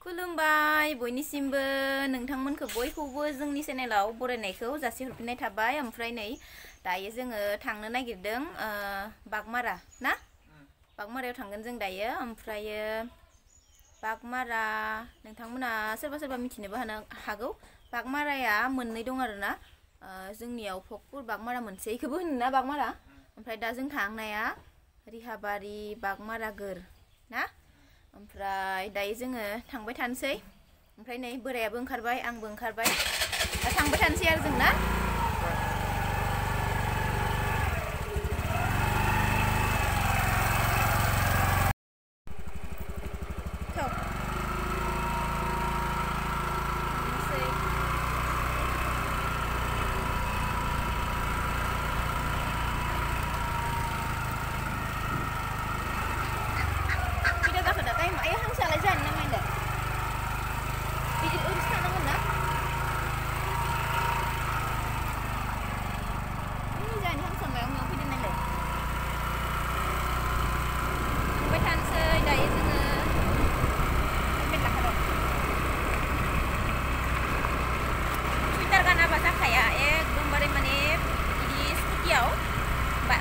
खुलुमबाय बयनिसिमबो नोंथांमोनखौ बयखौबो जोंनि चेनेलाव बरायनायखौ जासिहरफिननाय थाबाय। ओमफ्राय नै दायो जोङो थांनो नागिरदों बागमारा ना बागमारायाव थांगोन जों दायो। ओमफ्रायो बागमारा नोंथांमोना सोरबा सोरबा मिथिनोबो हागौ। बागमाराया मोननै दं आरोना, जोंनियाव फकपुर बागमारा मोनसे इखौबो होनोना बागमारा। ओमफ्राय दा जों थांनाया रिहाबारि बागमारागोर ना। ओमफ्राय दायो जोङो थांबाय थानोसै। ओमफ्राय नै बोरायाबो ओंखारबाय आंबो ओंखारबाय, दा थांबाय थानोसै आरो जों ना।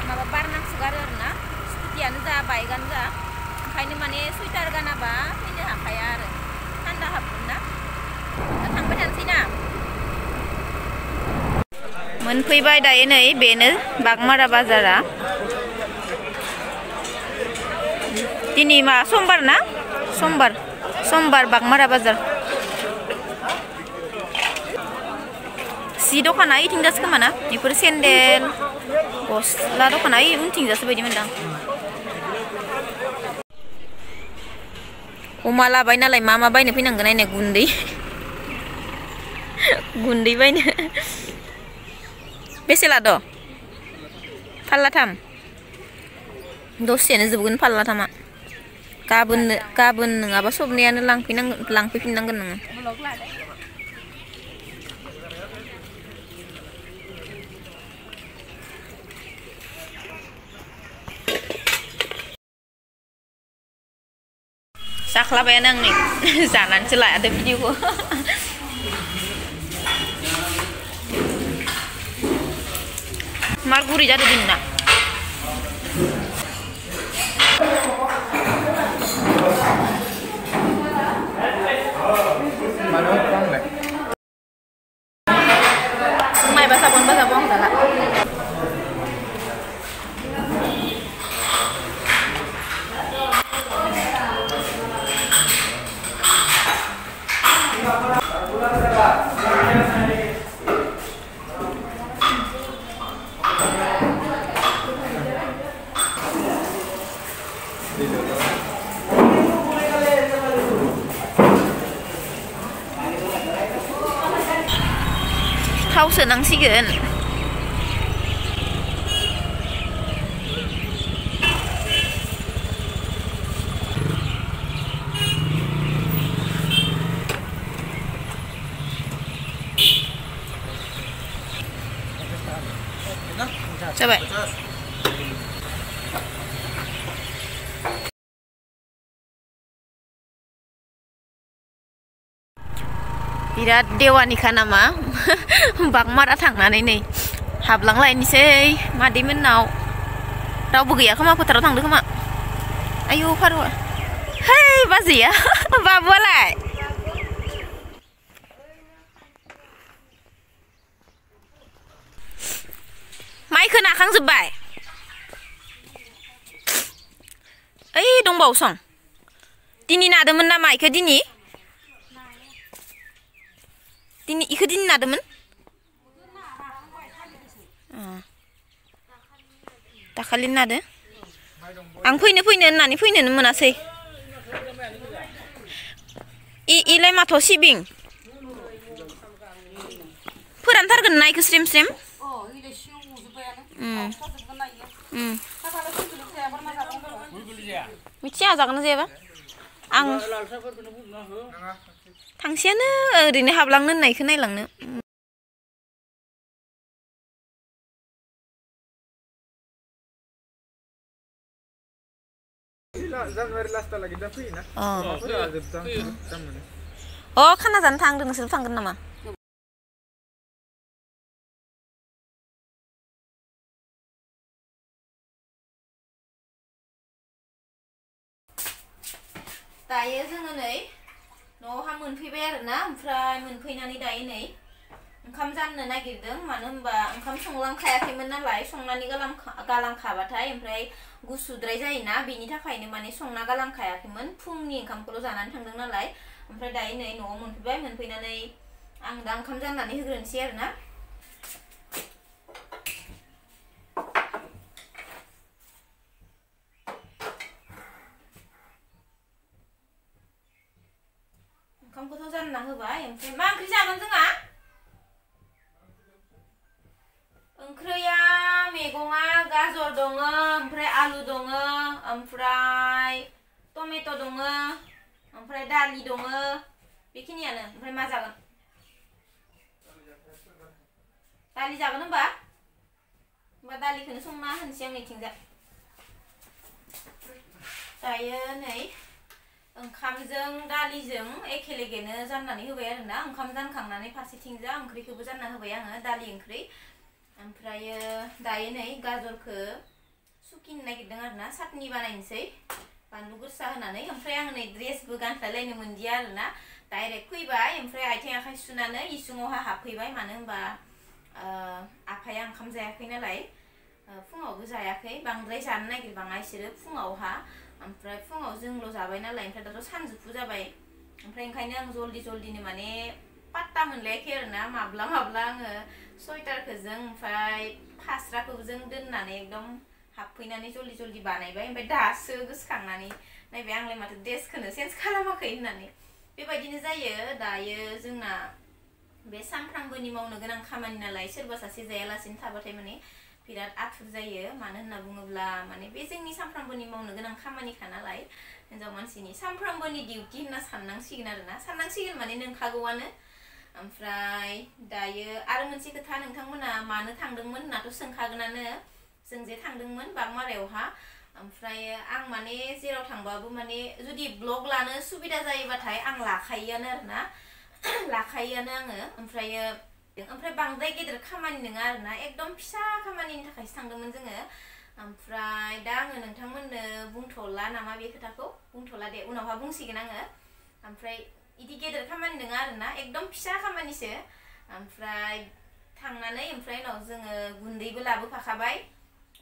माबा बार नांसोगारो आरोना, स्कुटियानो जा बाइकआनो जा, ओंखायनो माने सुइटार गानाबा फैनो हाखाया आरो थान्दा हाबगोन ना। दा थांबाय थानोसै ना। मोनफैबाय दायो नै बेनो बागमारा बाजारा। दिनै मा समबार ना, समबार बागमारा बाजार। सि दखाना इथिंजासो खोमा ना, बेफोर सेन्देल गस्ला दखाना उनथिंजासो बायदि मोनदां। अमा लाबाय नालाय मा बायनो फैनांगोन नायनाय, गुन्दै बायनो। बेसे लाद' फाल्लाथाम? दसेनो जोबगोन फाल्लाथामा। गाबोन नङाबा सबनैयानो लांफैफिननांगोन नोङो। जाख्लाबायानो आं नै जानानैसो लादो भिडिअखौ। मार गुरै जादों दिनना। माइबा साबन आं जाला। थाव सोनांसिगोन। जाबाय। बिराद देवानिखा नामा बागमारा थांनानै नै हाबलांलायनोसै मादैमोननाव। रावबो गैया खोमा, फोथाराव थांदो खोमा। आयौ फारौआ, है बाजैया बाबुआलाय। माइखौ नाखांजोब्बाय? ओइ दंबावोसं। दिनै नादोंमोन नामा इखो दिनै नादोंमोन? दाखालि नादो। आं फैनो होननानै फैनोनो मोनासै। इलाय माथ' सिबिं फोरानथारगोन ना इखो स्रेम स्रेम। मिथिया जागोन ना जायाबा। आं थांसेयानो ओरैनो हाबलांनो होननायखौ नायलांनो। January last lagi dah free na. Oh, खाना जानो थांदों नोंसोर थांगोन नामा? दायो जोङो नै न'आवहा मोनफैबाय आरोना ओमफ्राय मोनफैनानै दायो नै ओंखाम जाननो नागिरदों मानो होनबा ओंखाम संलांखायाखैमोन नालाय संनानै गालांखाबाथाय ओमफ्राय गुसुद्राय जायोना बेनि थाखायनो माने संना गालांखायाखैमोन फुंनि ओंखामखौल' जानानै थांदों नालाय ओमफ्राय दायो नै न'आव मोनफैबाय मोनफैनानै आं दा ओंखाम जाननानै होग्रोनोसै आरोना ओंखामखौथ' जानना होबाय ओमफ्राय मा ओंख्रि जागोन जोंहा ओंख्रिया मैगङा गाजर दङ ओमफ्राय आलु दङ ओमफ्राय टमेट' दङ ओमफ्राय दालि दङ बेखिनियानो ओमफ्राय मा जागोन दालि जागोन होनबा दालिखौनो संना होनोसै आं नैथिंजा दायो नै ओंखामजों दालिजों एखे लेगेनो जाननानै होबाय आरोना ओंखाम जानखांनानै फारसेथिंजा ओंख्रिखौबो जानना होबाय आङो दालि ओंख्रि ओमफ्रायो दायो नै गाजरखौ सुकिनो नागिरदों आरोना साटनि बानायनोसै बानलु गोसा होनानै ओमफ्राय आं नै ड्रेसबो गानस्लायलायनो मोनदिया आरोना डाइरेक्ट फैबाय ओमफ्राय आथिं आखाइ सुनानै इसिङावहा हाबफैबाय मानो होनबा आफाया ओंखाम जायाखै नालाय फुङावबो जायाखै बांद्राय जानो नागिरबाङा इसोरो फुङावहा ओमफ्राय फुङाव जोंल' जाबाय नालाय ओमफ्राय दाथ' सानजौफु जाबाय ओमफ्राय ओंखायनो आं जल्दिनो माने पात्ता मोनलायाखै आरोना माब्ला आङो स्वेटारखौ जों ओमफ्राय फास्राखौ जों दोननानै एकदम हाबफैनानै जल्दि बानायबाय ओमफ्राय दासो गोसोखांनानै नायबाय आंलाय माथो ड्रेसखौनो चेन्ज खालामाखै होननानै बेबायदिनो जायो दायो जोंना बे सानफ्रामबोनि मावनो गोनां खामानि नालाय सोरबा सासे जायालासिनो थाबाथाय माने बिराद आथुर जायो मानो होनना बुङोब्ला माने बे जोंनि सानफ्रामबोनि मावनो गोनां खामानिखा नालाय हिन्जाव मानसिनि सानफ्रामबोनि डिउटि होनना साननांसिगोन आरोना साननांसिगोन माने नोंखागौआनो ओमफ्राय दायो आरो मोनसे खोथा नोंथांमोना मानो थांदोंमोन होननाथ' सोंखागोनानो जों जे थांदोंमोन बागमारायावहा ओमफ्राय आं माने जेराव थांबाबो माने जुदि ब्लग लानो सुबिदा जायोबाथाय आं लाखायोआनो आरोना लाखायोआनो आङो ओमफ्राय बांद्राय गेदेर खामानि नङा आरोना एकदम फिसा खामानिनि थाखायसो थांदोंमोन जोङो ओमफ्राय दा आङो नोंथांमोननो बुंथ'ला नामा बे खोथाखौ बुंथ'ला दे उनावहा बुंसिगोन आङो ओमफ्राय इदि गेदेर खामानि नङा आरोना एकदम फिसा खामानिसो ओमफ्राय थांनानै ओमफ्राय उनाव जोङो गुन्दैबो लाबोफाखाबाय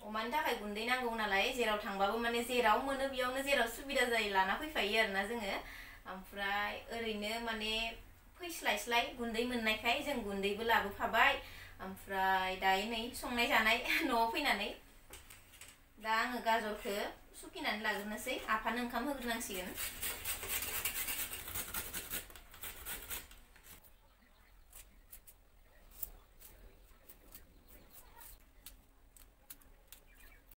अमानि थाखाय गुन्दै नांगौ नालाय जेराव थांबाबो माने जेराव मोनो बेयावनो जेराव सुबिदा जायो लाना फैफायो आरोना जोङो ओमफ्राय ओरैनो माने फैस्लायस्लाय गुन्दै मोननायखाय जों गुन्दैबो लाबोफाबाय ओमफ्राय दायो नै संनाय जानाय न'आव फैनानै दा आङो गाजरखौ सुकिनानै लाग्रोनोसै आफानो ओंखाम होग्रोनांसिगोन